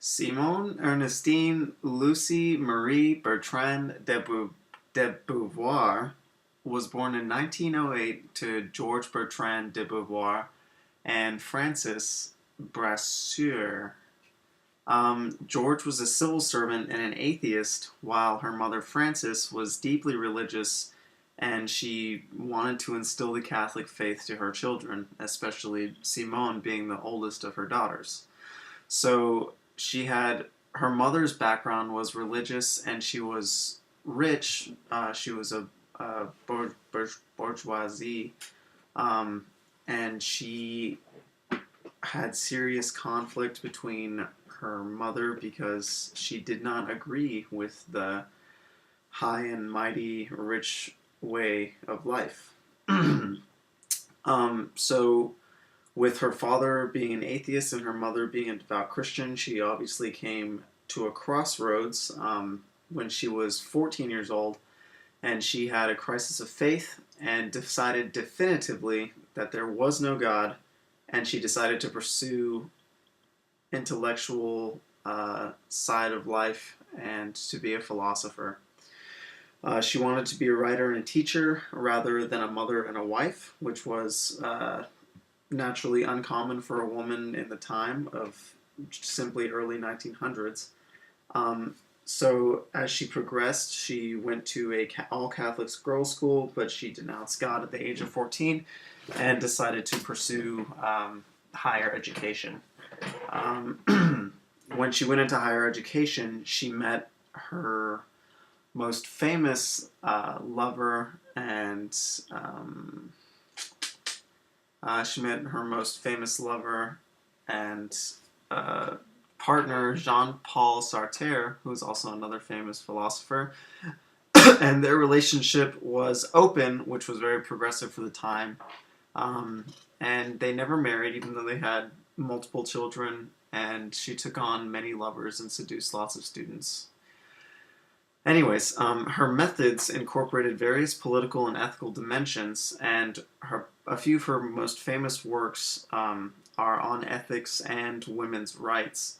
Simone-Ernestine-Lucie-Marie Bertrand de Beauvoir was born in 1908 to George Bertrand de Beauvoir and Frances Brasseur. George was a civil servant and an atheist, while her mother Frances was deeply religious and she wanted to instill the Catholic faith to her children, especially Simone being the oldest of her daughters. So her mother's background was religious and she was rich. She was a bourgeoisie, and she had serious conflict between her mother because she did not agree with the high and mighty rich way of life. So with her father being an atheist and her mother being a devout Christian, she obviously came to a crossroads when she was 14 years old, and she had a crisis of faith and decided definitively that there was no God, and she decided to pursue intellectual side of life and to be a philosopher. She wanted to be a writer and a teacher rather than a mother and a wife, which was naturally uncommon for a woman in the time of simply early 1900s. So as she progressed, she went to a all-Catholic girls' school, but she denounced God at the age of 14 and decided to pursue higher education. When she went into higher education, she met her most famous lover and partner, Jean-Paul Sartre, who is also another famous philosopher. And their relationship was open, which was very progressive for the time. And they never married, even though they had multiple children, and she took on many lovers and seduced lots of students. Anyways, her methods incorporated various political and ethical dimensions, and a few of her most famous works are on ethics and women's rights.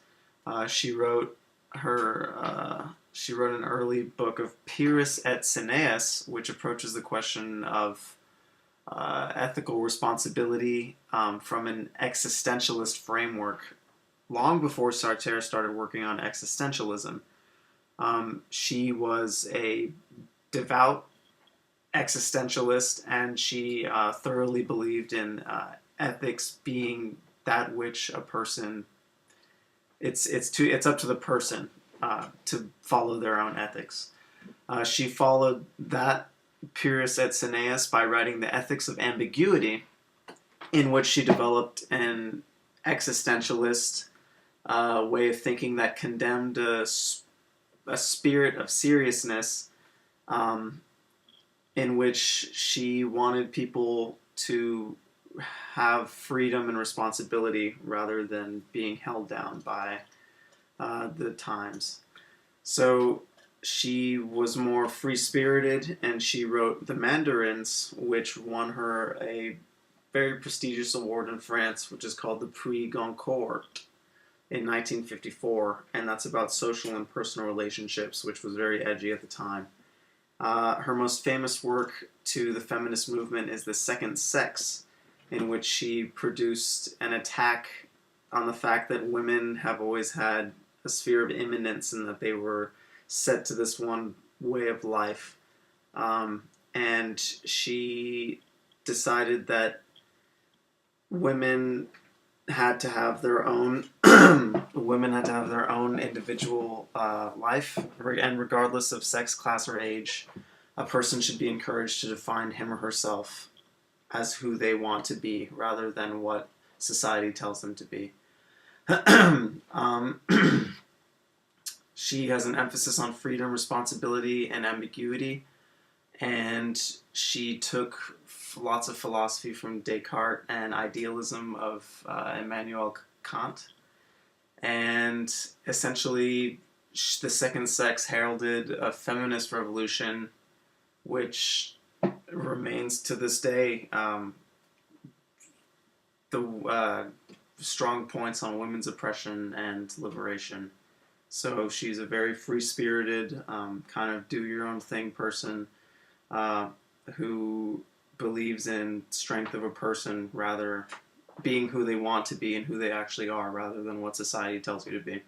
She wrote an early book of Pyrrhus et Cineas, which approaches the question of ethical responsibility from an existentialist framework, long before Sartre started working on existentialism. She was a devout existentialist, and she thoroughly believed in ethics being that which a person. It's up to the person to follow their own ethics. She followed that Pyrrhus et Cineas by writing The Ethics of Ambiguity, in which she developed an existentialist way of thinking that condemned a spirit of seriousness, in which she wanted people to have freedom and responsibility rather than being held down by the times. So she was more free-spirited, and she wrote The Mandarins, which won her a very prestigious award in France, which is called the Prix Goncourt, in 1954, and that's about social and personal relationships, which was very edgy at the time. Her most famous work to the feminist movement is The Second Sex, in which she produced an attack on the fact that women have always had a sphere of immanence and that they were set to this one way of life. And she decided that women had to have their own individual life, and regardless of sex, class, or age, a person should be encouraged to define him or herself as who they want to be, rather than what society tells them to be. She has an emphasis on freedom, responsibility, and ambiguity, and she took lots of philosophy from Descartes and idealism of Immanuel Kant. And essentially, The Second Sex heralded a feminist revolution, which remains to this day strong points on women's oppression and liberation. So she's a very free spirited, kind of do your own thing person uh, who believes in strength of a person rather being who they want to be and who they actually are rather than what society tells you to be.